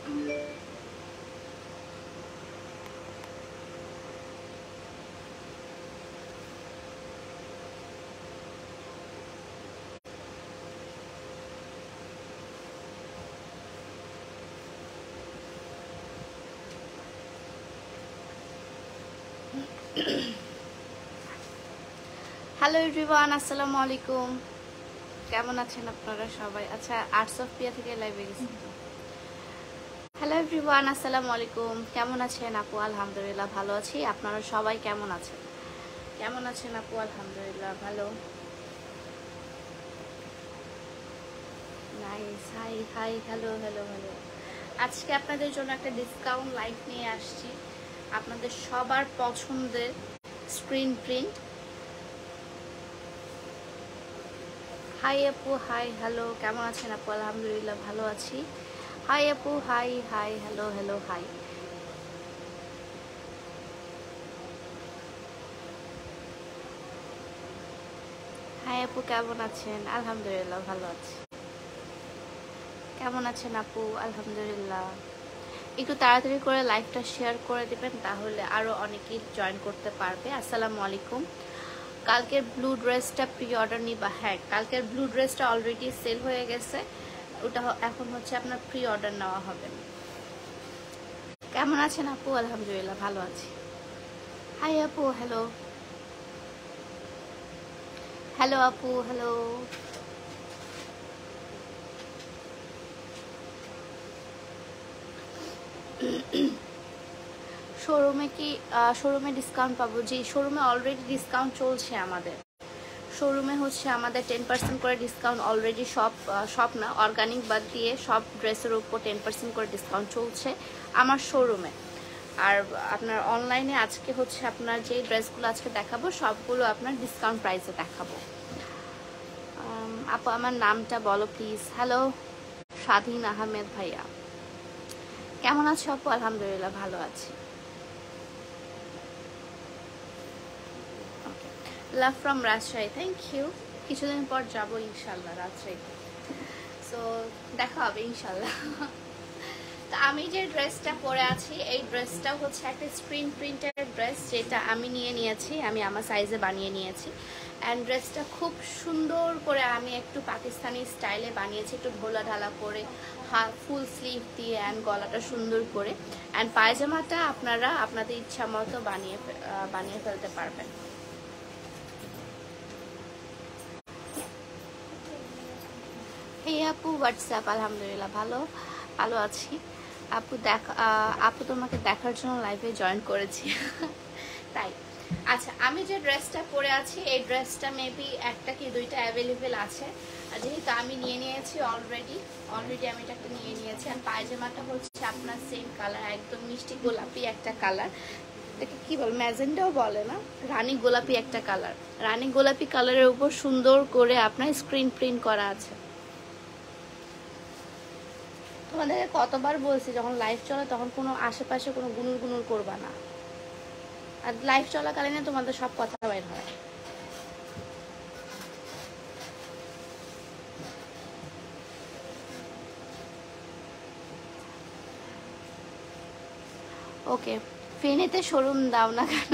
Hello everyone, আসসালামু আলাইকুম। কেমন আছেন আপনারা সবাই? আচ্ছা, আর্টস অফ পিয়া থেকে লাইভে গেছি। হ্যালো এভরিওয়ান, আসসালামু আলাইকুম। কেমন আছেন আপু? আলহামদুলিল্লাহ ভালো আছি। আপনারা সবাই কেমন আছেন? কেমন আছেন আপু? আলহামদুলিল্লাহ ভালো। Nice. High hi, hello hello hello. আজকে আপনাদের জন্য একটা ডিসকাউন্ট লাইভ নিয়ে আসছি। আপনাদের সবার পছন্দের স্ক্রিন প্রিন্ট। হাই আপু, হাই হ্যালো, কেমন আছেন আপু? আলহামদুলিল্লাহ ভালো আছি। হাই আপু, hi hi hello hello hi. Hi আপু, কেমন আছেন? আলহামদুলিল্লাহ ভালো আছি। কেমন আছেন আপু? আলহামদুলিল্লাহ। একটু তাড়াতাড়ি করে লাইভটা শেয়ার করে দিবেন, তাহলে আরও অনেকেই জয়েন করতে পারবে। আসসালামু আলাইকুম। কালকের ব্লু ড্রেসটা প্রি অর্ডার নিবা? হ্যাঁ, কালকের ব্লু ড্রেসটা অলরেডি সেল হয়ে গেছে, ওটা এখন হচ্ছে আপনার প্রি অর্ডার নেওয়া হবে। কেমন আছেন আপু? আলহামদুলিল্লাহ ভালো আছি। হাই আপু, হ্যালো হ্যালো আপু, হ্যালো। শোরুমে কি শোরুমে ডিসকাউন্ট পাবো? জি, শোরুমে অলরেডি ডিসকাউন্ট চলছে আমাদের। শোরুমে হচ্ছে আমাদের 10% করে ডিসকাউন্ট অলরেডি, সব না, অর্গানিক বাদ দিয়ে সব ড্রেসের উপর 10% করে ডিসকাউন্ট চলছে আমার শোরুমে। আর আপনার অনলাইনে আজকে হচ্ছে আপনার যে ড্রেসগুলো আজকে দেখাবো সবগুলো আপনার ডিসকাউন্ট প্রাইসে দেখাবো। আপু আমার নামটা বলো প্লিজ। হ্যালো স্বাধীন আহমেদ ভাইয়া, কেমন আছো আপু? আলহামদুলিল্লাহ ভালো আছি। Love from Rajshahi, thank you. কিছুদিন পর যাবো ইনশাল্লাহ রাজশাহী, সো দেখা হবে ইনশাল্লাহ। তো আমি যে ড্রেসটা পরে আছি, এই ড্রেসটা হচ্ছে একটা স্ক্রিন প্রিন্টের ড্রেস, যেটা আমি নিয়েছি, আমি আমার সাইজে বানিয়ে নিয়েছি। অ্যান্ড ড্রেসটা খুব সুন্দর করে আমি একটু পাকিস্তানি স্টাইলে বানিয়েছি, একটু ঢোলা ঢালা করে, ফুল স্লিভ দিয়ে, অ্যান্ড গলাটা সুন্দর করে। অ্যান্ড পায়জামাটা আপনারা আপনাদের ইচ্ছা মতো বানিয়ে ফেলতে পারবেন। এই আপু হোয়াটসঅ্যাপ, আলহামদুলিল্লাহ ভালো ভালো আছি আপু। আপু তোমাকে দেখার জন্য লাইভে জয়েন করেছি। তাই? আচ্ছা, আমি যে ড্রেসটা পরে আছি, এই ড্রেসটা মেবি একটা কি দুইটা অ্যাভেলেবেল আছে, যেহেতু আমি নিয়েছি অলরেডি আমি এটাকে নিয়ে নিয়েছি। আর পায়জামাটা হচ্ছে আপনার সেম কালার, একদম মিষ্টি গোলাপি একটা কালার, এটাকে কি বল, ম্যাজেন্ডাও বলে না, রানী গোলাপি একটা কালার। রানী গোলাপি কালারের উপর সুন্দর করে আপনার স্ক্রিন প্রিন্ট করা আছে। তোমাদেরকে কতবার বলছি, যখন লাইভ চলে তখন কোনো আশেপাশে কোনো গুনুর গুনুর করবা না, আর লাইভ চলাকালীন তোমাদের সব কথা বের হয়। ওকে, ফেনীতে শোরুম দাও না কেন?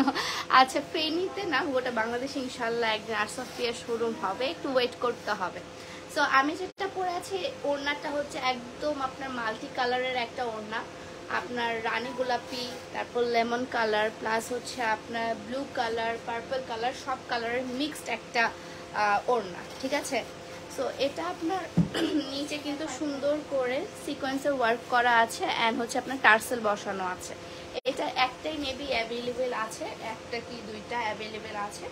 আচ্ছা, ফেনীতে না, গোটা বাংলাদেশে ইনশাল্লাহ একদিন আর্টস অফ পিয়ার শোরুম হবে, একটু ওয়েট করতে হবে। সো আমি যেটা পরে আছি, ওড়নাটা হচ্ছে একদম আপনার মাল্টি কালারের একটা ওড়না, আপনার রানী গোলাপি, তারপর লেমন কালার, প্লাস হচ্ছে আপনার ব্লু কালার, পার্পল কালার, সব কালারের মিক্সড একটা ওড়না, ঠিক আছে? সো এটা আপনার নিচে কিন্তু সুন্দর করে সিকোয়েন্সের ওয়ার্ক করা আছে, অ্যান্ড হচ্ছে আপনার টার্সেল বসানো আছে। এটা একটাই মেবি অ্যাভেলেবেল আছে, একটা কি দুইটা অ্যাভেলেবেল আছে।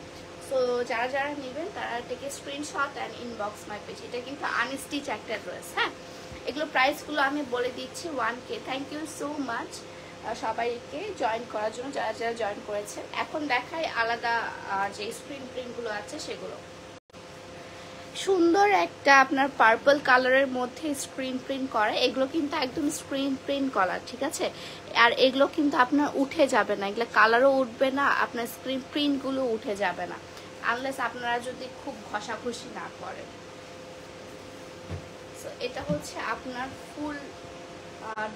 সো যারা যারা নেবেন তারা টেকে screenshot and inbox my page. এটা কিন্তু আনস্টিচ একটা ড্রেস। হ্যাঁ, এগুলো প্রাইসগুলো আমি বলে দিচ্ছি, 1K। Thank you so much সবাইকে জয়েন করার জন্য, যারা যারা জয়েন করেছেন। এখন দেখাই আলাদা যে স্ক্রিন প্রিন্টগুলো আছে সেগুলো। সুন্দর একটা আপনার পার্পল কালারের মধ্যে স্ক্রিন প্রিন্ট করা, এগুলো কিন্তু একদম স্ক্রিন প্রিন্ট করা, ঠিক আছে? আর এগুলো কিন্তু আপনার উঠে যাবে না, এগুলো কালারও উঠবে না, আপনার স্ক্রিন প্রিন্টগুলো উঠে যাবে না, আনলেস আপনারা যদি খুব ঘষাঘষি না করেন। সো এটা হচ্ছে আপনার ফুল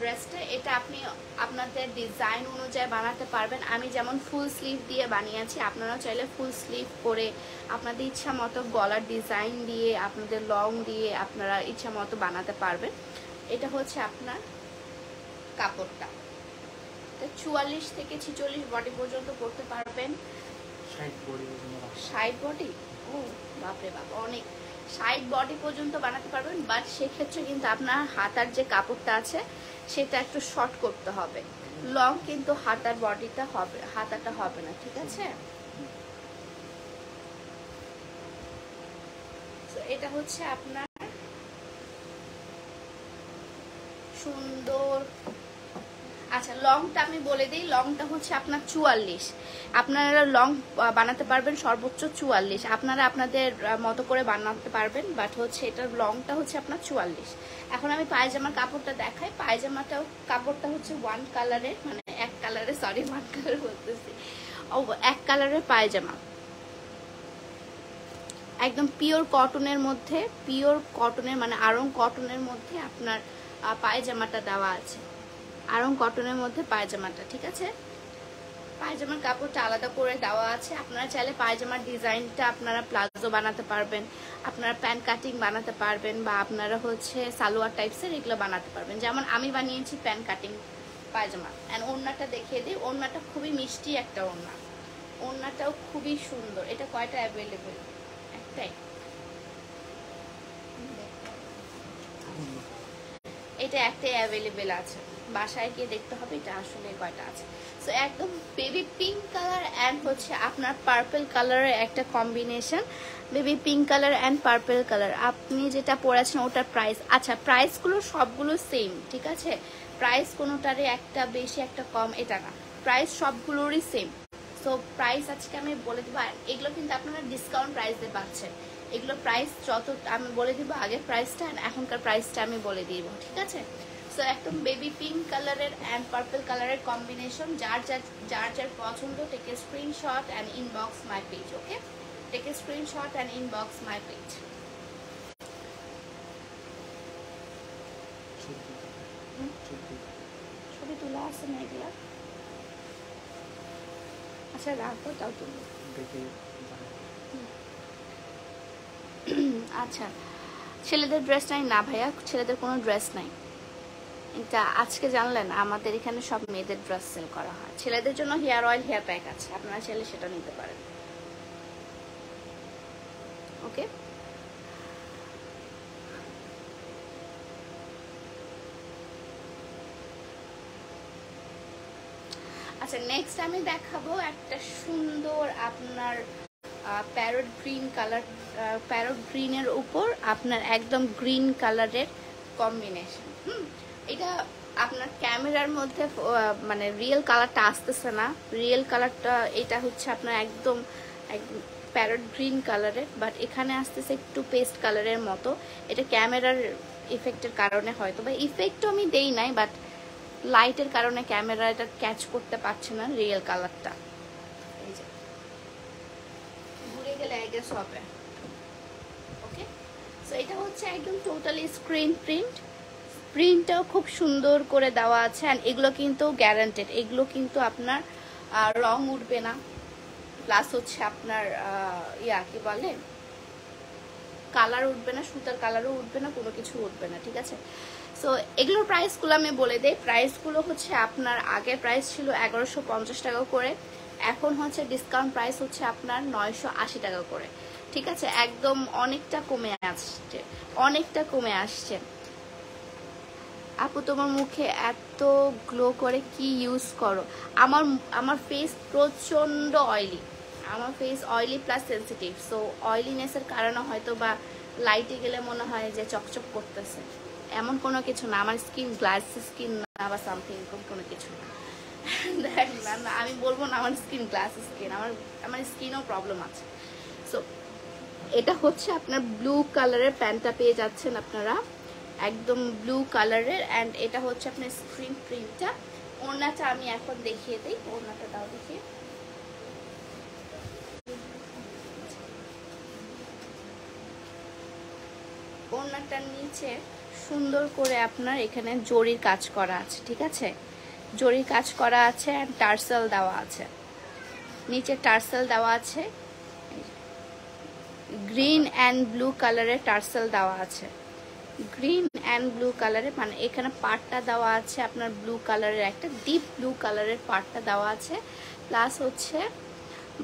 ড্রেসটা, এটা আপনি আপনাদের ডিজাইন অনুযায়ী বানাতে পারবেন। আমি যেমন ফুল স্লিভ দিয়ে বানিয়েছি, আপনারা চাইলে ফুল স্লিভ করে আপনাদের ইচ্ছা মতো গলার ডিজাইন দিয়ে, আপনাদের লং দিয়ে আপনারা ইচ্ছা মতো বানাতে পারবেন। এটা হচ্ছে আপনার কাপড়টা, 44 থেকে 46 বডি পর্যন্ত করতে পারবেন। 60 বডি, ও বাপরে বাপ, অনেক। 60 বডি পর্যন্ত বানাতে পারবেন, বাট সেক্ষেত্রে কিন্তু আপনার হাতার যে কাপড়টা আছে সেটা একটু শর্ট করতে হবে। লং কিন্তু হাতার বডিটা হবে, হাতাটা হবে না, ঠিক আছে? এটা হচ্ছে আপনার সুন্দর। আচ্ছা, লংটা আমি বলে দিই, লংটা হচ্ছে আপনার 44। আপনারা লং বানাতে পারবেন সর্বোচ্চ 44, আপনারা আপনাদের মতো করে বানাতে পারবেন, বাট হচ্ছে এটার লংটা হচ্ছে আপনার 44। এখন আমি পায়জামার কাপড়টা দেখাই। পায়জামাটাও কাপড়টা হচ্ছে ওয়ান কালারের, মানে এক কালারের, সরি ওয়ান কালার বলতেছি, ও এক কালারের পায়জামা, একদম পিওর কটনের মধ্যে, পিওর কটনের মানে আড়ং কটনের মধ্যে আপনার পায়জামাটা দেওয়া আছে, আড়ং কটনের মধ্যে পায়জামাটা, ঠিক আছে? পায়জামার কাপড়টা আলাদা করে দেওয়া আছে। আপনারা চাইলে পায়জামার ডিজাইনটা আপনারা প্লাজো বানাতে পারবেন, আপনারা প্যান্ট কাটিং বানাতে পারবেন, বা আপনারা হচ্ছে সালোয়ার টাইপসের এগুলো বানাতে পারবেন। যেমন আমি বানিয়েছি প্যান্ট কাটিং পায়জামা। অ্যান্ড ওড়নাটা দেখিয়ে দিই, ওড়নাটা খুবই মিষ্টি একটা ওড়না, ওড়নাটাও খুবই সুন্দর। এটা কয়টা অ্যাভেলেবেল? একটাই, এটা একটাই অ্যাভেলেবেল আছে, বাসায় গিয়ে দেখতে হবে এটা আসলে কয়টা আছে। সো একদম বেবি পিঙ্ক কালার অ্যান্ড হচ্ছে আপনার পার্পল কালারের একটা combination, baby pink colour and purple colour. আপনি যেটা পরেছেন ওটার প্রাইস, আচ্ছা প্রাইসগুলো সবগুলো সেম, ঠিক আছে? প্রাইস কোনোটারই একটা বেশি একটা কম এটা না, প্রাইস সবগুলোরই সেম। সো প্রাইস আজকে আমি বলে দেবো, আর এগুলো কিন্তু আপনারা ডিসকাউন্ট প্রাইসে পাচ্ছেন। এগুলো প্রাইস যত আমি বলে দিব, আগের প্রাইসটা এখনকার প্রাইসটা আমি বলে দিব, ঠিক আছে? সো একদম বেবি পিঙ্ক কালারের অ্যান্ড পার্পল কালারের কম্বিনেশন। যার যার পছন্দ, take a screenshot and inbox my page, okay? Take a screenshot and inbox my page. ছবি তোলা আছে না এগুলা? আচ্ছা রাখো, তাও তুলো। আচ্ছা, ছেলেদের ড্রেস নাই না ভাইয়া, ছেলেদের কোনো ড্রেস নাই। এটা আজকে জানলেন, আমাদের এখানে সব মেয়েদের ড্রেস সেল করা হয়। ছেলেদের জন্য হেয়ার অয়েল, হেয়ার প্যাক আছে, আপনারা চাইলে সেটা নিতে পারেন, ওকে? আচ্ছা, নেক্সট আমি দেখাবো একটা সুন্দর আপনার প্যারট গ্রিন কালার, প্যারট গ্রিনের উপর আপনার একদম গ্রিন কালারের কম্বিনেশন। এটা আপনার ক্যামেরার মধ্যে মানে রিয়েল কালারটা আসতেছে না, রিয়েল কালারটা এটা হচ্ছে আপনার একদম প্যারট গ্রিন কালারের, বাট এখানে আসতেছে একটু পেস্ট কালারের মতো। এটা ক্যামেরার ইফেক্টের কারণে হয়তো, বা ইফেক্টও আমি দেই নাই, বাট লাইটের কারণে ক্যামেরা এটা ক্যাচ করতে পারছে না রিয়েল কালারটা। এই যে ঘুরে গেলে আই গেস হবে, ওকে? সো এটা হচ্ছে একদম টোটালি স্ক্রিন প্রিন্ট, প্রিন্টটাও খুব সুন্দর করে দেওয়া আছে। অ্যান্ড এগুলো কিন্তু গ্যারান্টেড, এগুলো কিন্তু আপনার রং উঠবে না, প্লাস হচ্ছে আপনার কি বলে, কালার উঠবে না, সুতার কালারও উঠবে না, কোনো কিছু উঠবে না, ঠিক আছে? সো এগুলোর প্রাইসগুলো আমি বলে দিই। প্রাইসগুলো হচ্ছে আপনার আগের প্রাইস ছিল 1150 টাকা করে, এখন হচ্ছে ডিসকাউন্ট প্রাইস হচ্ছে আপনার 980 টাকা করে, ঠিক আছে? একদম অনেকটা কমে আসছে, অনেকটা কমে আসছে। আপু তোমার মুখে এত গ্লো করে, কি ইউজ করো? আমার ফেস প্রচণ্ড অয়েলি, আমার face oily plus sensitive. So অয়েলিনেসের কারণে হয়তো বা লাইটে গেলে মনে হয় যে চকচক করতেছে, এমন কোনো কিছু না। আমার স্কিন গ্লাস স্কিন না বা সামথিং এরকম কোনো কিছু না। দেখ না, আমি বলবো না আমার স্কিন গ্লাস স্কিন, আমার স্কিনও প্রবলেম আছে। সো এটা হচ্ছে আপনার ব্লু কালারের প্যান্টটা পেয়ে যাচ্ছেন আপনারা, একদম ব্লু কালারের। অ্যান্ড এটা হচ্ছে আপনার স্ক্রিন প্রিন্টটা। ওড়নাটা আমি এখন দেখিয়ে দিই, ওড়নাটা দাও দেখিয়ে। ওড়নাটার নিচে সুন্দর করে আপনার এখানে জরির কাজ করা আছে, ঠিক আছে, জরির কাজ করা আছে অ্যান্ড টার্সেল দেওয়া আছে, নিচে টার্সেল দেওয়া আছে, গ্রিন অ্যান্ড ব্লু কালারের টার্সেল দেওয়া আছে, গ্রিন অ্যান্ড ব্লু কালারের, মানে এখানে পার্টটা দেওয়া আছে আপনার ব্লু কালারের, একটা ডিপ ব্লু কালারের পার্টটা দেওয়া আছে, প্লাস হচ্ছে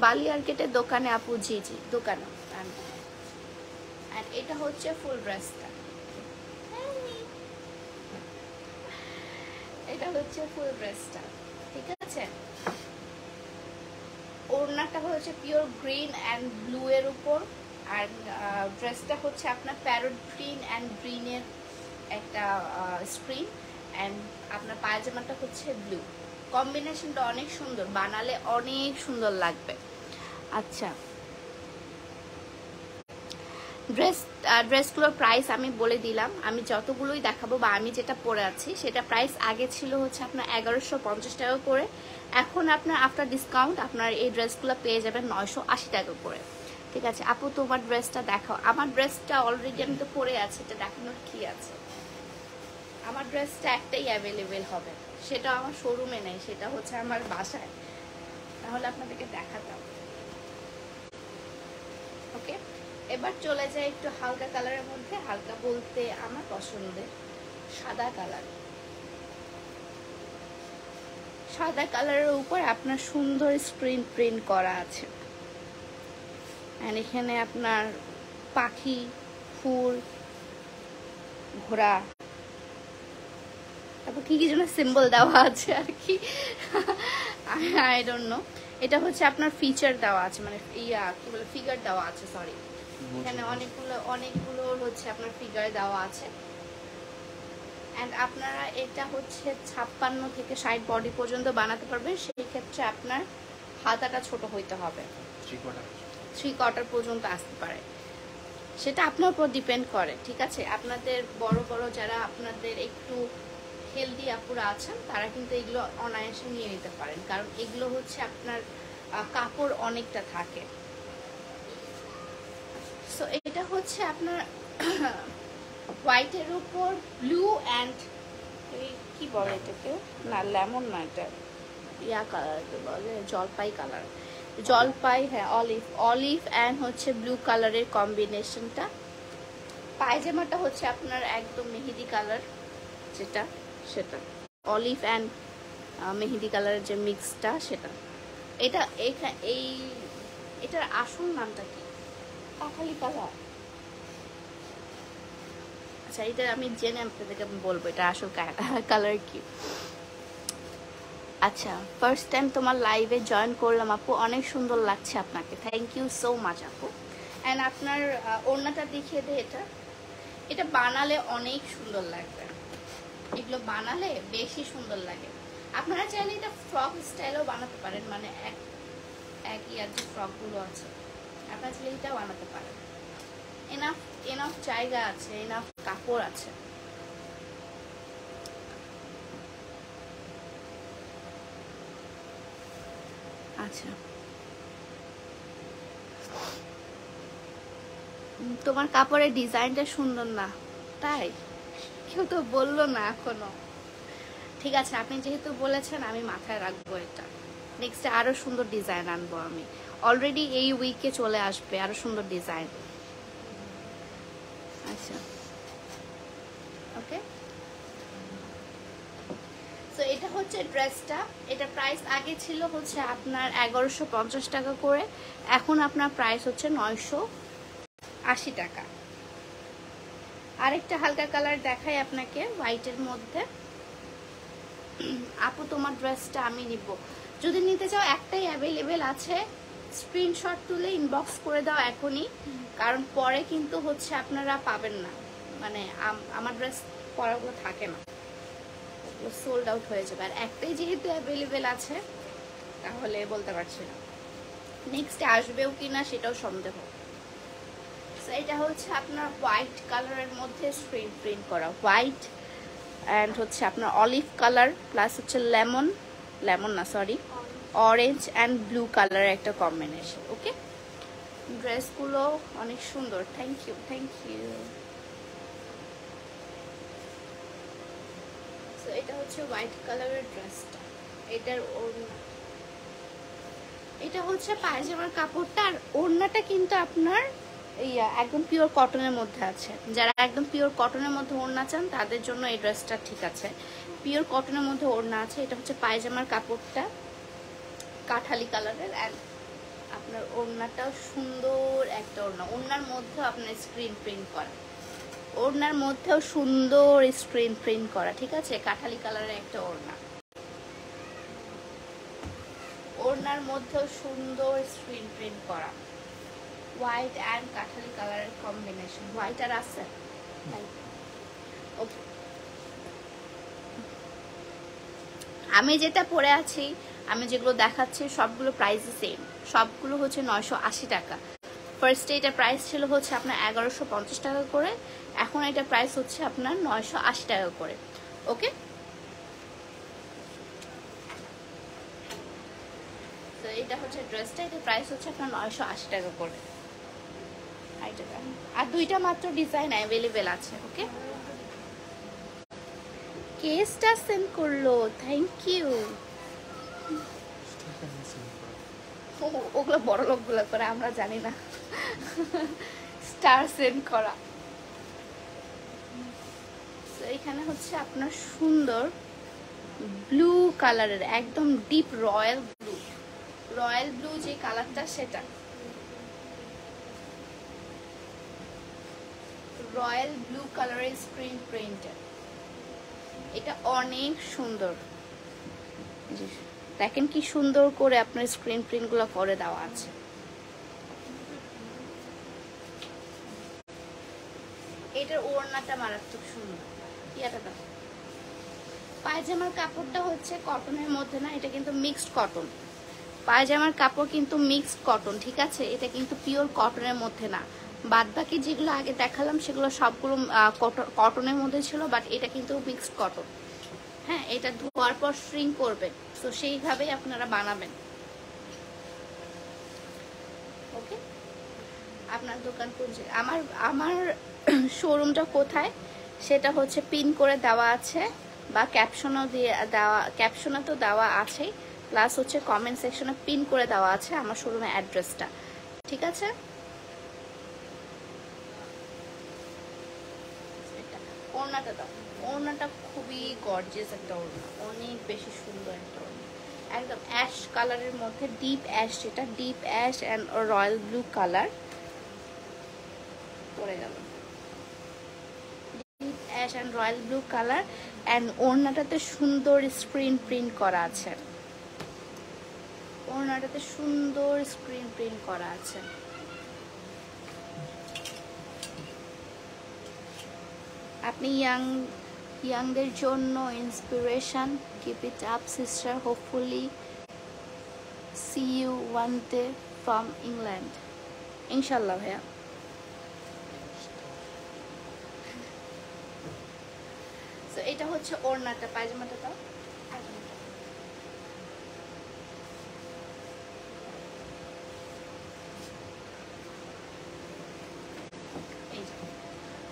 বালি মার্কেটের দোকানে আপু, জি জি দোকানে, অ্যান্ড এটা হচ্ছে ফুল ড্রেসটা, এটা হচ্ছে ফুল ড্রেসটা, ঠিক আছে। ওড়নাটা হচ্ছে পিওর গ্রিন অ্যান্ড ব্লু এর উপর, আর ড্রেসটা হচ্ছে আপনার প্যারট গ্রিন অ্যান্ড গ্রিনের একটা স্ক্রিন, অ্যান্ড আপনার পায়জামাটা হচ্ছে ব্লু। কম্বিনেশনটা অনেক সুন্দর, বানালে অনেক সুন্দর লাগবে। আচ্ছা, ড্রেসগুলোর প্রাইস আমি বলে দিলাম, আমি যতগুলোই দেখাবো বা আমি যেটা পরে আছি সেটা প্রাইস আগে ছিল হচ্ছে আপনার 1150 টাকা করে, এখন আপনার আফটার ডিসকাউন্ট আপনার এই ড্রেসগুলো পেয়ে যাবেন 980 টাকা করে, ঠিক আছে। আপু তোমার ড্রেসটা দেখাও। আমার ড্রেসটা অলরেডি আমি তো পরে আছি, এটা দেখানোর কি আছে? আমার ড্রেসটা একটাই অ্যাভেলেবেল হবে, সেটা আমার শোরুমে নেই, সেটা হচ্ছে আমার বাসায়, তাহলে আপনাদেরকে দেখাতাম। ওকে, এবার চলে যায় একটু হালকা কালারের মধ্যে, হালকা বলতে আমার পছন্দের সাদা কালার। সাদা কালারের উপর আপনার সুন্দর স্ক্রিন প্রিন্ট করা আছে, আর এখানে আপনার পাখি, ফুল, ঘোড়া, তারপর কি কি যেন সিম্বল দেওয়া আছে আর কি, আই ডোন্ট নো। এটা হচ্ছে আপনার ফিচার দেওয়া আছে, মানে কি বলে, ফিগার দেওয়া আছে, সরি, এখানে অনেকগুলো হচ্ছে আপনার ফিগার দেওয়া আছে, এন্ড আপনারা এটা হচ্ছে 56 থেকে 60 বডি পর্যন্ত বানাতে পারবেন। সেই ক্ষেত্রে আপনার হাতাটা ছোট হইতে হবে, 3/4 পর্যন্ত আসতে পারে, সেটা আপনার উপর ডিপেন্ড করে, ঠিক আছে। আপনাদের বড় বড় যারা আপনাদের একটু হেলদি আপুরা আছেন তারা কিন্তু এগুলো অনায়াসে নিয়ে নিতে পারেন, কারণ এগুলো হচ্ছে আপনার কাপড় অনেকটা থাকে। সো এটা হচ্ছে আপনার হোয়াইটের উপর ব্লু অ্যান্ড কি বলে এটাকে, না লেমন না, এটা কালার বলে, জলপাই কালার, জলপাই, হ্যাঁ অলিভ অ্যান্ড হচ্ছে ব্লু কালারের কম্বিনেশনটা। পায়জামাটা হচ্ছে আপনার একদম মেহেদি কালার, যেটা সেটা অলিভ অ্যান্ড মেহেদি কালারের যে মিক্সটা সেটা। এটার আসল নামটা কি? পাখালি কালার। আচ্ছা, এটা আমি জেনে আপনাদেরকে বলবো এটা আসল কালার কি। আচ্ছা, ফার্স্ট টাইম তোমার লাইভে জয়েন করলাম আপু, অনেক সুন্দর লাগছে আপনাকে, থ্যাংক ইউ সো মাচ আপু। অ্যান্ড আপনার ওড়নাটা দেখিয়ে দে, এটা বানালে অনেক সুন্দর লাগবে, এগুলো বানালে বেশি সুন্দর লাগে। আপনারা চাইলে এটা ফ্রক স্টাইলও বানাতে পারেন, মানে এক ইয়ার যে ফ্রকগুলো আছে আপনারা চাইলে এটাও বানাতে পারেন, এনাফ জায়গা আছে, এনাফ কাপড় আছে। আচ্ছা, তোমার কাপড়ের ডিজাইনটা সুন্দর না, তাই কেউ তো বললো না এখনো। ঠিক আছে, আপনি যেহেতু বলেছেন আমি মাথায় রাখবো, এটা নেক্সটে আরো সুন্দর ডিজাইন আনবো আমি, অলরেডি এই উইকে চলে আসবে আরো সুন্দর ডিজাইন। আচ্ছা, ওকে, তো এটা হচ্ছে ড্রেসটা, এটা প্রাইস আগে ছিল হচ্ছে আপনার 1150 টাকা করে, এখন আপনার প্রাইস হচ্ছে 980 টাকা। আরেকটা হালকা কালার দেখাই আপনাকে, হোয়াইটের মধ্যে। আপু তোমার ড্রেসটা আমি নিব, যদি নিতে চাও একটাই অ্যাভেলেবেল আছে, স্ক্রিনশট তুলে ইনবক্স করে দাও এখনই, কারণ পরে কিন্তু হচ্ছে আপনারা পাবেন না, মানে আমার ড্রেস পরাগুলো থাকে না, সোল্ড আউট হয়ে যাবে, আর একটাই যেহেতু অ্যাভেলেবেল আছে তাহলে বলতে পারছি না নেক্সট আসবেও কিনা সেটাও সন্দেহ। এটা হচ্ছে আপনার হোয়াইট কালারের মধ্যে স্ক্রিন প্রিন্ট করা, হোয়াইট অ্যান্ড হচ্ছে আপনার অলিভ কালার প্লাস হচ্ছে লেমন না সরি অরেঞ্জ অ্যান্ড ব্লু কালারের একটা কম্বিনেশন। ওকে, ড্রেসগুলো অনেক সুন্দর, থ্যাংক ইউ। এটা হচ্ছে হোয়াইট কালারের ড্রেসটা, এটার ওড়না, এটা হচ্ছে পায়জামার কাপড়টা। আর ওড়নাটা কিন্তু আপনার একদম পিওর কটনের মধ্যে আছে। যারা একদম পিওর কটনের মধ্যে ওড়না চান তাদের জন্য এই ড্রেসটা ঠিক আছে। পিওর কটনের মধ্যে ওড়না আছে। এটা হচ্ছে পায়জামার কাপড়টা, কাঠালি কালারের। অ্যান্ড আপনার ওড়নাটাও সুন্দর একটা ওড়না, ওড়নার মধ্যেও আপনার স্ক্রিন প্রিন্ট করা, ওড়নার মধ্যেও সুন্দর স্ক্রিন প্রিন্ট করা, ঠিক আছে। কাঠালি কালারের একটা ওড়না, ওড়নার মধ্যেও সুন্দর স্ক্রিন প্রিন্ট করা, হোয়াইট অ্যান্ড কাঠালি কালারের কম্বিনেশন। হোয়াইট আর আছে, ওকে। আমি যেটা পরে আছি, আমি যেগুলো দেখাচ্ছি সবগুলো প্রাইস সেম, সবগুলো হচ্ছে 980 টাকা। ফার্স্টে এটা প্রাইস ছিল হচ্ছে আপনার 1150 টাকা করে, এখন এটা প্রাইস হচ্ছে আপনার 980 টাকা করে, ওকে। তো এটা হচ্ছে ড্রেসটা, এটা প্রাইস হচ্ছে আপনার 980 টাকা করে। আর দুইটা মাত্র ডিজাইন অ্যাভেলেবেল আছে, ওকে। কেসটা সেন্ড করলো, থ্যাংক ইউ। ওগুলো বড় লোকগুলো করে, আমরা জানি না। স্টার সেন্ড করা। এখানে হচ্ছে আপনার সুন্দর ব্লু কালারের, একদম deep royal blue, royal blue যে কালারটা সেটা, রয়্যাল ব্লু কালারের স্ক্রিন প্রিন্টের। এটা অনেক সুন্দর, দেখেন কি সুন্দর করে আপনার স্ক্রিন প্রিন্টগুলো করে দেওয়া আছে। এটার ওড়নাটা মারাত্মক সুন্দর। ইয়াটা পায়জামার কাপড়টা হচ্ছে কটনের মধ্যে না, এটা কিন্তু মিক্সড কটন। পায়জামার কাপড় কিন্তু মিক্সড কটন, ঠিক আছে। এটা কিন্তু পিওর কটনের মধ্যে না। বাদ বাকি যেগুলো আগে দেখালাম সেগুলো সবগুলো কটনের মধ্যে ছিল, বাট এটা কিন্তু মিক্সড কটন। হ্যাঁ, এটা ধোয়ার পর শ্রিঙ্ক করবে, তো সেইভাবেই আপনারা বানাবেন, ওকে। আপনার দোকান কোন জায়গায়? আমার শোরুমটা কোথায় সেটা হচ্ছে পিন করে দেওয়া আছে, বা ক্যাপশনও দিয়ে দেওয়া, ক্যাপশনে তো দেওয়া আছেই, প্লাস হচ্ছে কমেন্ট সেকশনে পিন করে দেওয়া আছে আমার শোরুমের অ্যাড্রেসটা, ঠিক আছে। ওড়নাটা দাও, ওড়নাটা খুবই গর্জিয়াস একটা ওড়না, অনেক বেশি সুন্দর একটা ওড়না, একদম অ্যাশ কালারের মধ্যে, ডিপ অ্যাশ, এটা deep ash and royal blue colour পরে গেল, deep ash and royal blue colour. And ওড়নাটাতে সুন্দর স্ক্রিন প্রিন্ট করা আছে, ওড়নাটাতে সুন্দর স্ক্রিন প্রিন্ট করা আছে। আপনি ইয়াংদের জন্য inspiration, keep it up sister, hopefully see you one day from England, ইনশাল্লাহ ভাইয়া। তো এটা হচ্ছে ওড়নাটা, পায়জামাটা দাও।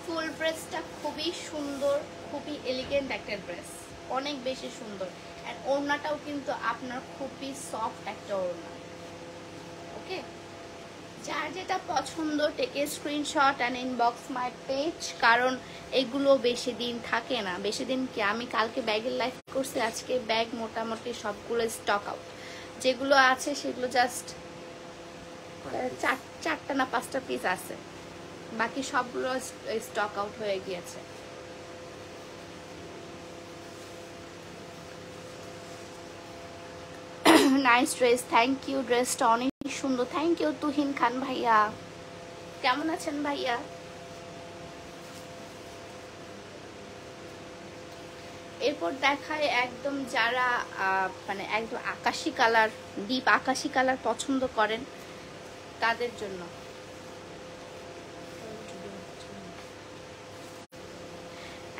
ফুল ড্রেসটা খুবই সুন্দর, খুবই এলিগেন্ট একটা ড্রেস, অনেক বেশি সুন্দর। আর ওড়নাটাও কিন্তু আপনার খুবই সফট একটা ওড়না, ওকে। যার যেটা পছন্দ টেকে screenshot and inbox my page, কারণ এগুলো বেশি দিন থাকে না। বেশি দিন কি, আমি কালকে ব্যাগের লাইফ করছি, আজকে ব্যাগ মোটামুটি সবগুলো স্টক আউট, যেগুলো আছে সেগুলো জাস্ট 4টা না 5টা পিস আছে, বাকি সবগুলো স্টক আউট হয়ে গিয়েছে। নাইস ড্রেস, থ্যাংক ইউ, ড্রেসটা অনেক সুন্দর, থ্যাংক ইউ তুহিন খান ভাইয়া। কেমন আছেন ভাইয়া? এরপর দেখায় একদম যারা মানে একদম আকাশি কালার, ডিপ আকাশি কালার পছন্দ করেন তাদের জন্য।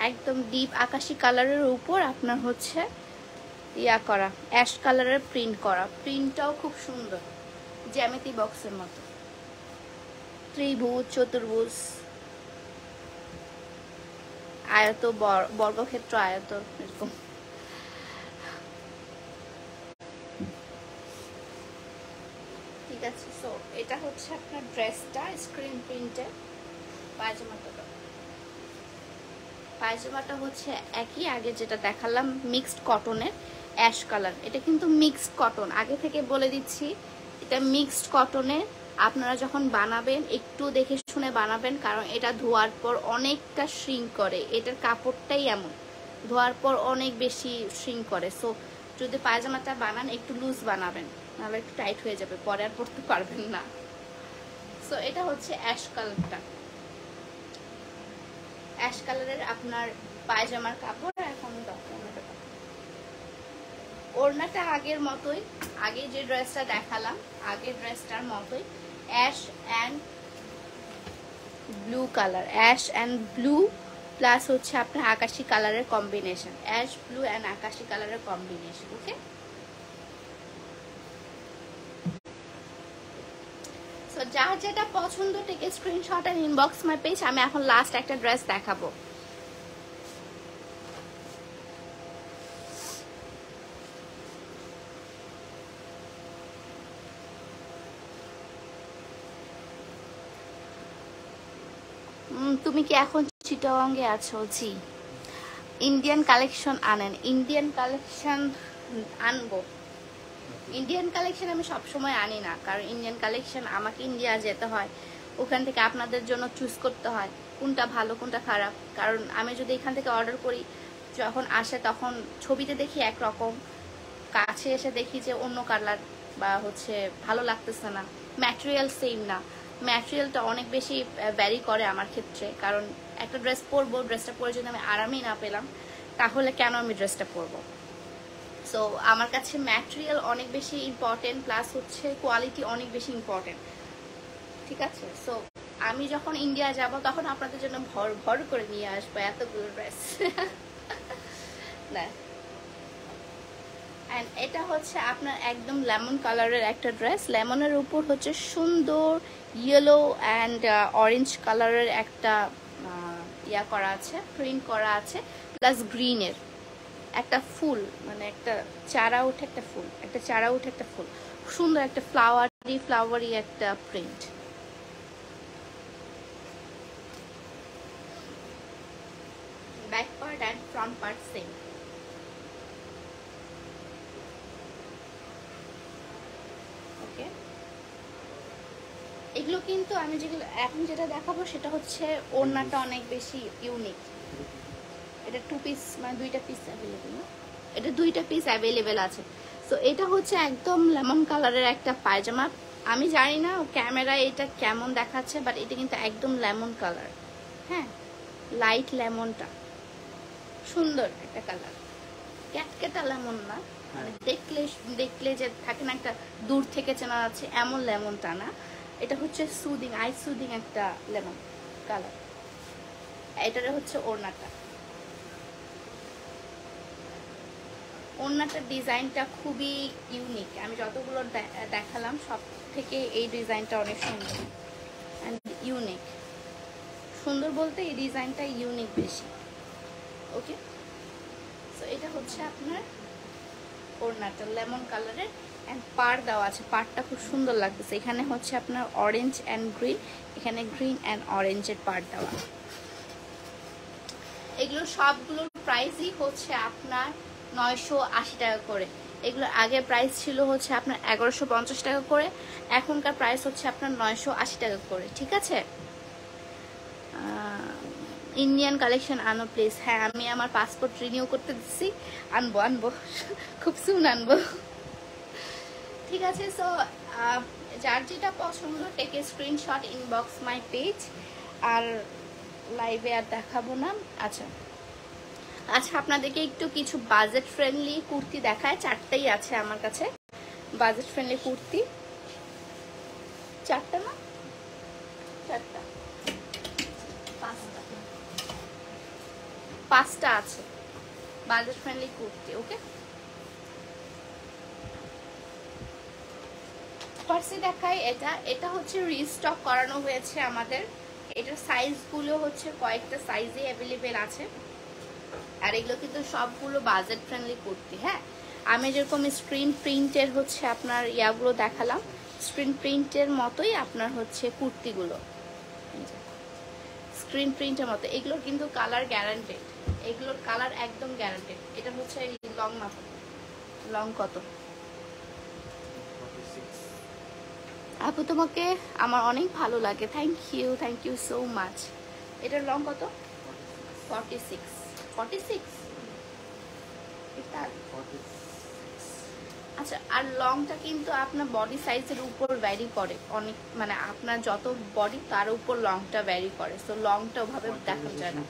একদম ডিপ আকাশি কালারের উপর আপনার হচ্ছে ইয়া করা, অ্যাশ কালারের প্রিন্ট করা, প্রিন্টটাও খুব সুন্দর, জ্যামিতি বক্সের মতো, ত্রিভুজ, চতুর্ভুজ, আয়ত, বর্গক্ষেত্র, আয়ত, এরকম আচ্ছা, সো এটা হচ্ছে আপনার ড্রেসটা স্ক্রিন প্রিন্টের। পায়জামাটা হচ্ছে একই আগে যেটা দেখালাম, মিক্সড কটনের অ্যাশ কালার। এটা কিন্তু মিক্সড কটন, আগে থেকে বলে দিচ্ছি এটা মিক্সড কটনের। আপনারা যখন বানাবেন একটু দেখে শুনে বানাবেন, কারণ এটা ধোয়ার পর অনেকটা শ্রিঙ্ক করে। এটার কাপড়টাই এমন, ধোয়ার পর অনেক বেশি শ্রিঙ্ক করে। সো যদি পায়জামাটা বানান একটু লুজ বানাবেন, নাহলে একটু টাইট হয়ে যাবে, পরে আর পরতে পারবেন না। সো এটা হচ্ছে অ্যাশ কালারটা, অ্যাশ কালারের আপনার পায়জামার কাপড়। এখন ওড়নাটা আগের মতোই, আগে যে ড্রেসটা দেখালাম আগের ড্রেসটার মতোই, ash and blue colour, ash and blue plus হচ্ছে আপনার আকাশি কালারের কম্বিনেশন, অ্যাশ ব্লু অ্যান্ড আকাশি কালারের কম্বিনেশন। ওকে, সো যার যেটা পছন্দ take screenshot and inbox my page. আমি এখন লাস্ট একটা ড্রেস দেখাবো। তুমি কি এখন চিটাগংয়ে আছো? জি। ইন্ডিয়ান কালেকশন আনেন? ইন্ডিয়ান কালেকশন আনবো। ইন্ডিয়ান কালেকশন আমি সবসময় আনি না, কারণ ইন্ডিয়ান কালেকশন আমাকে ইন্ডিয়া যেতে হয়, ওখান থেকে আপনাদের জন্য চুজ করতে হয় কোনটা ভালো কোনটা খারাপ। কারণ আমি যদি এখান থেকে অর্ডার করি, যখন আসে তখন ছবিতে দেখি একরকম, কাছে এসে দেখি যে অন্য কালার, বা হচ্ছে ভালো লাগতেছে না, ম্যাটেরিয়াল সেম না। ম্যাটেরিয়ালটা অনেক বেশি ভ্যারি করে আমার ক্ষেত্রে, কারণ একটা ড্রেস পরবো, ড্রেসটা পরে যদি আমি আরামই না পেলাম, তাহলে কেন আমি ড্রেসটা পরবো? সো আমার কাছে ম্যাটেরিয়াল অনেক বেশি ইম্পর্টেন্ট, প্লাস হচ্ছে কোয়ালিটি অনেক বেশি ইম্পর্টেন্ট। ঠিক আছে, সো আমি যখন ইন্ডিয়া যাব তখন আপনাদের জন্য ভর ভর করে নিয়ে আসবো এতগুলো ড্রেস। না, অ্যান্ড এটা হচ্ছে আপনার একদম লেমন কালারের একটা ড্রেস। লেমনের উপর হচ্ছে সুন্দর ইয়েলো অ্যান্ড অরেঞ্জ কালারের একটা ইয়া করা আছে, প্রিন্ট করা আছে, প্লাস গ্রিনের একটা ফুল, মানে একটা চারা উঠে একটা ফুল, একটা চারা উঠে একটা ফুল, সুন্দর একটা ফ্লাওয়ারি একটা print. Back part and front part same. Okay, এগুলো কিন্তু আমি যেগুলো এখন যেটা দেখাবো সেটা হচ্ছে ওড়নাটা অনেক বেশি ইউনিক। এটা 2 পিস, মানে 2টা পিস অ্যাভেলেবেল না, এটা 2টা পিস অ্যাভেলেবেল আছে। সো এটা হচ্ছে একদম লেমন কালারের একটা পায়জামা। আমি জানি না ক্যামেরায় এটা কেমন দেখাচ্ছে, বাট এটা কিন্তু একদম লেমন কালার। হ্যাঁ, লাইট লেমনটা সুন্দর একটা কালার, ক্যাটকেটা লেমন না, মানে দেখলে যে থাকে না একটা দূর থেকে চেনা যাচ্ছে এমন লেমনটা না। এটা হচ্ছে সুদিং, আই সুদিং একটা লেমন কালার। এটারে হচ্ছে ওড়নাটা, ওড়নাটার ডিজাইনটা খুবই ইউনিক। আমি যতগুলো দেখালাম সব থেকে এই ডিজাইনটা অনেক সুন্দর অ্যান্ড ইউনিক। সুন্দর বলতে এই ডিজাইনটা ইউনিক বেশি। ওকে, সো এটা হচ্ছে আপনার ওড়নাটা লেমন কালারের অ্যান্ড পাড় দেওয়া আছে। পাড়টা খুব সুন্দর লাগতেছে। এখানে হচ্ছে আপনার অরেঞ্জ অ্যান্ড গ্রিন, এখানে গ্রিন অ্যান্ড অরেঞ্জের পাড় দেওয়া। এগুলো সবগুলোর প্রাইসই হচ্ছে আপনার 980 টাকা করে। এগুলোর আগের প্রাইস ছিল হচ্ছে আপনার 1150 টাকা করে, এখনকার প্রাইস হচ্ছে আপনার 980 টাকা করে। ঠিক আছে, ইন্ডিয়ান কালেকশন আনো প্লিজ। হ্যাঁ, আমি আমার পাসপোর্ট রিনিউ করতে দিচ্ছি, আনবো খুব সুন আনবো। ঠিক আছে, সো যার যেটা পছন্দ take a screenshot, inbox my page. আর লাইভে আর দেখাবো না। আচ্ছা, আপনাদেরকে একটু কিছু বাজেট ফ্রেন্ডলি কুর্তি দেখায়। 4টাই আছে আমার কাছে বাজেট ফ্রেন্ডলি কুর্তি। 4টা না, 4টা, 5টা আছে বাজেট ফ্রেন্ডলি কুর্তি। ওকে, ফার্স্টে দেখাই এটা হচ্ছে রিস্টক করানো হয়েছে আমাদের। এটার সাইজগুলো হচ্ছে কয়েকটা সাইজে অ্যাভেলেবেল আছে, আর এগুলো কিন্তু সবগুলো বাজেট ফ্রেন্ডলি কুর্তি। হ্যাঁ, আমি যেরকম স্ক্রিন প্রিন্টের হচ্ছে আপনার ইয়াগুলো দেখালাম, স্ক্রিন প্রিন্টের মতোই আপনার হচ্ছে কুর্তিগুলো, স্ক্রিন প্রিন্টের মতো। এগুলোর কিন্তু কালার গ্যারান্টেড, এগুলোর কালার একদম গ্যারান্টেড। এটা হচ্ছে লং মাপ, লং কত আপু? তোমাকে আমার অনেক ভালো লাগে, থ্যাংক ইউ সো মাচ। এটার লং কত? 46। 46 আচ্ছা। আর লংটা কিন্তু আপনার বডি সাইজের উপর ভ্যারি করে অনেক, মানে আপনার যত বডি তার উপর লংটা ভ্যারি করে, সো লংটা ওভাবে দেখা যায় না।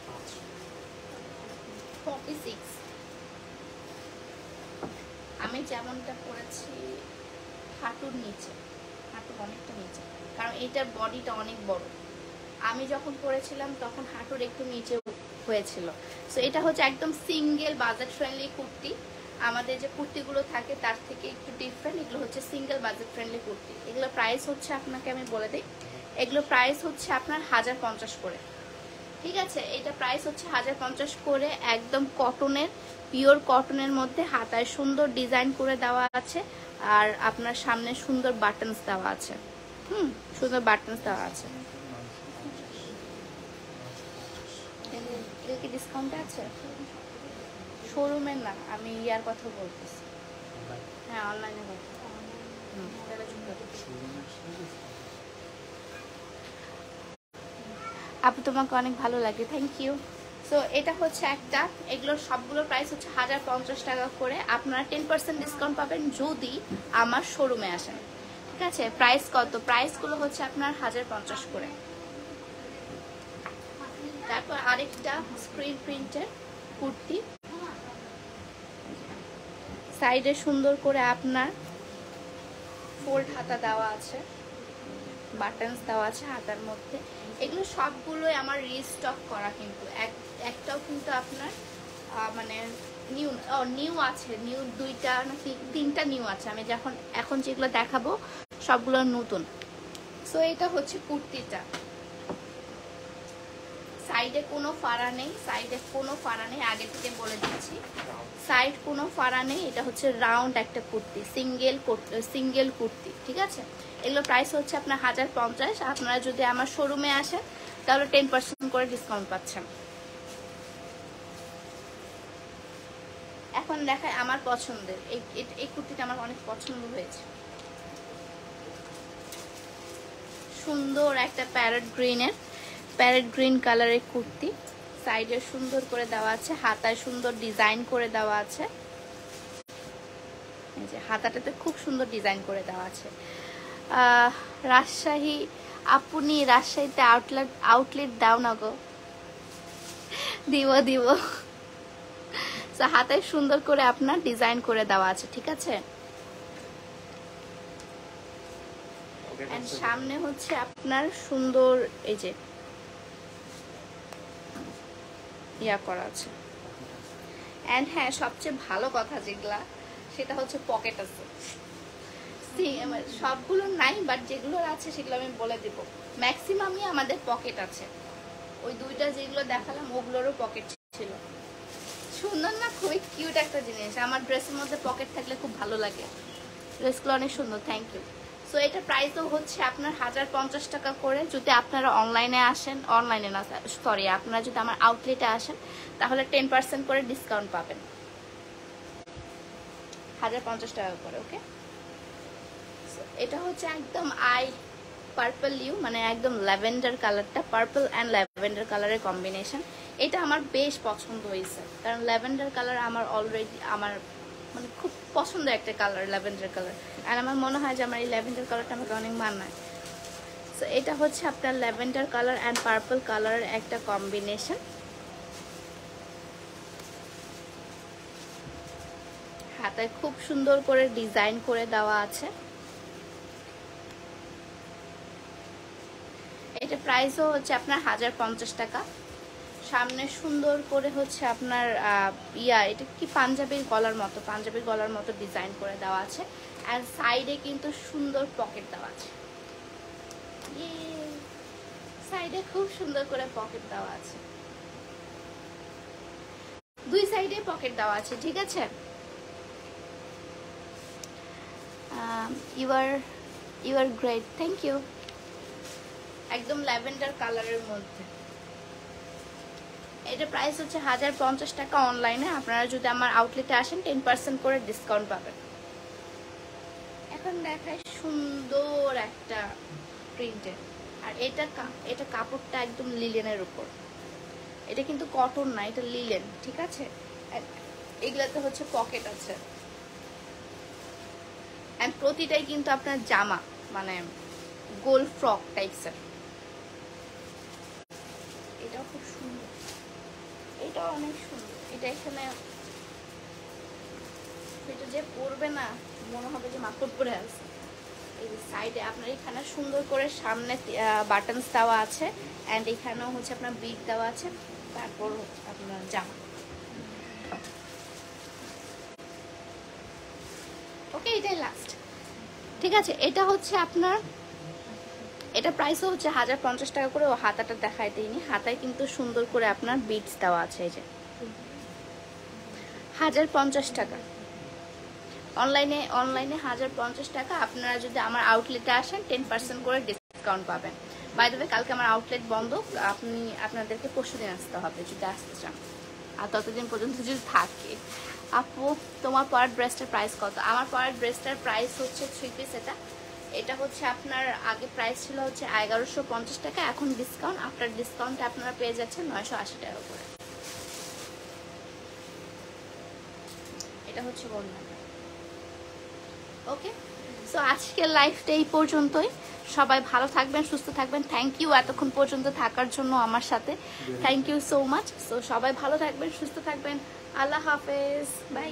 46 আমি যেমনটা পরেছি হাঁটুর নিচে, হাঁটুর অনেকটা নিচে, কারণ এইটার বডিটা অনেক বড়। আমি যখন পরেছিলাম তখন হাঁটুর একটু নিচে হয়েছিল। সো এটা হচ্ছে একদম সিঙ্গেল বাজেট ফ্রেন্ডলি কুর্তি। আমাদের যে কুর্তিগুলো থাকে তার থেকে একটু ডিফারেন্ট, এগুলো হচ্ছে সিঙ্গেল বাজেট ফ্রেন্ডলি কুর্তি। এগুলো প্রাইস হচ্ছে, আপনাকে আমি বলে দিই, এগুলো প্রাইস হচ্ছে আপনার 1050 করে, ঠিক আছে? এটা প্রাইস হচ্ছে 1050 করে, একদম কটনের, পিওর কটনের মধ্যে হাতায় সুন্দর ডিজাইন করে দেওয়া আছে, আর আপনার সামনে সুন্দর বাটনস দেওয়া আছে। সুন্দর বাটনস দেওয়া আছে। কি ডিসকাউন্ট আছে? শোরুমের না, আমি ইয়ার কথা বলতেছি। হ্যাঁ, অনলাইনে কথা। আপু তোমাকে অনেক ভালো লাগে, থ্যাংক ইউ। সো এটা হচ্ছে একটা, এগুলোর সবগুলোর প্রাইস হচ্ছে 1050 টাকা করে। আপনারা 10% ডিসকাউন্ট পাবেন যদি আমার শোরুমে আসেন, ঠিক আছে? প্রাইস কত? প্রাইসগুলো হচ্ছে আপনার 1050 করে। তারপর আরেকটা স্ক্রিন প্রিন্টের কুর্তি, সাইডে সুন্দর করে আপনার ফোল্ড হাতা দেওয়া আছে, বাটনস দেওয়া আছে হাতার মধ্যে। এগুলো সবগুলোই আমার রিস্টক করা, কিন্তু একটাও কিন্তু আপনার মানে নিউ আছে, নিউ 2টা না 3টা নিউ আছে। আমি এখন যেগুলো দেখাবো সবগুলো নতুন। সো এটা হচ্ছে কুর্তিটা, সাইডে কোনো ফাড়া নেই, সাইডে কোনো ফাড়া নেই, আগে থেকে বলে দিচ্ছি, সাইড কোনো ফাড়া নেই। এটা হচ্ছে রাউন্ড একটা কুর্তি, সিঙ্গেল কুর্তি, ঠিক আছে? এগুলো প্রাইস হচ্ছে আপনার 1050। আপনারা যদি আমার শোরুমে আসেন তাহলে 10% করে ডিসকাউন্ট পাচ্ছেন। এখন দেখায় আমার পছন্দের এই কুর্তিটা, আমার অনেক পছন্দ হয়েছে। সুন্দর একটা প্যারট গ্রিন কালারের কুর্তি, সাইডে সুন্দর করে দেওয়া আছে, হাতায় সুন্দর ডিজাইন করে দেওয়া আছে। এই যে হাতাটাতে খুব সুন্দর ডিজাইন করে দেওয়া আছে। রাজশাহী, আপনি রাজশাহীতে আউটলেট দাও না গো? দিব। তো হাতায় সুন্দর করে আপনার ডিজাইন করে দেওয়া আছে, ঠিক আছে? সামনে হচ্ছে আপনার সুন্দর এই যে ইয়া করা আছে। এন্ড হ্যাঁ, সবচেয়ে ভালো কথা যেগুলা, সেটা হচ্ছে পকেট আছে। সবগুলো নাই, বাট যেগুলো আছে সেগুলো আমি বলে দিব। ম্যাক্সিমামই আমাদের পকেট আছে। ওই 2টা যেগুলো দেখালাম ওগুলোরও পকেট ছিল। সুন্দর না? খুবই কিউট একটা জিনিস। আমার ড্রেসের মধ্যে পকেট থাকলে খুব ভালো লাগে। ড্রেসগুলো অনেক সুন্দর, থ্যাংক ইউ। সো এটা প্রাইসও হচ্ছে আপনার 1050 টাকা করে। যদি আপনারা অনলাইনে আসেন, অনলাইনে না সরি, আপনারা যদি আমার আউটলেটে আসেন তাহলে 10% করে ডিসকাউন্ট পাবেন, 1050 টাকা করে, ওকে? এটা হচ্ছে একদম পার্পল ইউ, মানে একদম ল্যাভেন্ডার কালারটা, পার্পল অ্যান্ড ল্যাভেন্ডার কালারের কম্বিনেশন। এটা আমার বেশ পছন্দ হয়েছে, কারণ ল্যাভেন্ডার কালার আমার অলরেডি আমার মানে খুব পছন্দের একটা কালার, ল্যাভেন্ডার কালার। আর আমার মনে হয় যে আমার এই ল্যাভেন্ডার কালারটা আমাকে অনেক মানায়। সো এটা হচ্ছে আপনার ল্যাভেন্ডার কালার অ্যান্ড পার্পল কালারের একটা কম্বিনেশন। হাতায় খুব সুন্দর করে ডিজাইন করে দেওয়া আছে। এটা প্রাইসও হচ্ছে আপনার 1050 টাকা। সামনে সুন্দর করে হচ্ছে আপনার এটা কি পাঞ্জাবির গলার মতো ডিজাইন করে দেওয়া আছে। আর সাইডে কিন্তু সুন্দর পকেট দেওয়া আছে, সাইডে খুব সুন্দর করে পকেট দেওয়া আছে, 2 সাইডে পকেট দেওয়া আছে, ঠিক আছে? You are great, thank you. একদম ল্যাভেন্ডার কালারের মধ্যে। এটা প্রাইস হচ্ছে 1050 টাকা অনলাইনে। আপনারা যদি আমার আউটলেটে আসেন 10% করে ডিসকাউন্ট পাবেন। এখন দেখায় সুন্দর একটা প্রিন্টের, আর এটা কাপড়টা একদম লিলেনের উপর। এটা কিন্তু কটন না, এটা লিলেন, ঠিক আছে। এগুলাতে হচ্ছে পকেট আছে, এন্ড প্রতিটাই কিন্তু আপনার জামা, মানে গোল ফ্রক টাইপসের। এটাও খুব সুন্দর, এটাও অনেক সুন্দর। এটা এখানে এটা যে পরবে না মনে হবে যে মাকড় পরে আছে। এই সাইডে আপনার এখানে সুন্দর করে সামনে বাটনস দেওয়া আছে, এন্ড এখানেও হচ্ছে আপনার বিট দেওয়া আছে, তারপর আপনার জামা। ওকে, এটাই লাস্ট, ঠিক আছে। এটা হচ্ছে আপনার, এটা প্রাইসও হচ্ছে 1050 টাকা করে। ও হাতাটা দেখাই দিইনি, হাতায় কিন্তু সুন্দর করে আপনার বিটস দেওয়া আছে। এই যে 1050 টাকা অনলাইনে 1050 টাকা। আপনারা যদি আমার আউটলেটে আসেন 10% করে ডিসকাউন্ট পাবেন। বাই দ্য ওয়ে, কালকে আমার আউটলেট বন্ধ, আপনাদেরকে পরশুদিন আসতে হবে যদি আসতে চান, আর ততদিন পর্যন্ত যদি থাকে। আপু তোমার পরের ড্রেসটার প্রাইস কত? আমার পরের ড্রেসটার প্রাইস হচ্ছে 3 পিস। এটা হচ্ছে আপনার আগে প্রাইস ছিল হচ্ছে 1150 টাকা, এখন ডিসকাউন্ট, আফটার ডিসকাউন্টে আপনারা পেয়ে যাচ্ছেন 980 টাকা করে। এটা হচ্ছে বললাম। ওকে, সো আজকের লাইফটা এই পর্যন্তই। সবাই ভালো থাকবেন, সুস্থ থাকবেন। থ্যাংক ইউ এতক্ষণ পর্যন্ত থাকার জন্য আমার সাথে, thank you so much. So সবাই ভালো থাকবেন, সুস্থ থাকবেন। আল্লাহ হাফেজ, বাই।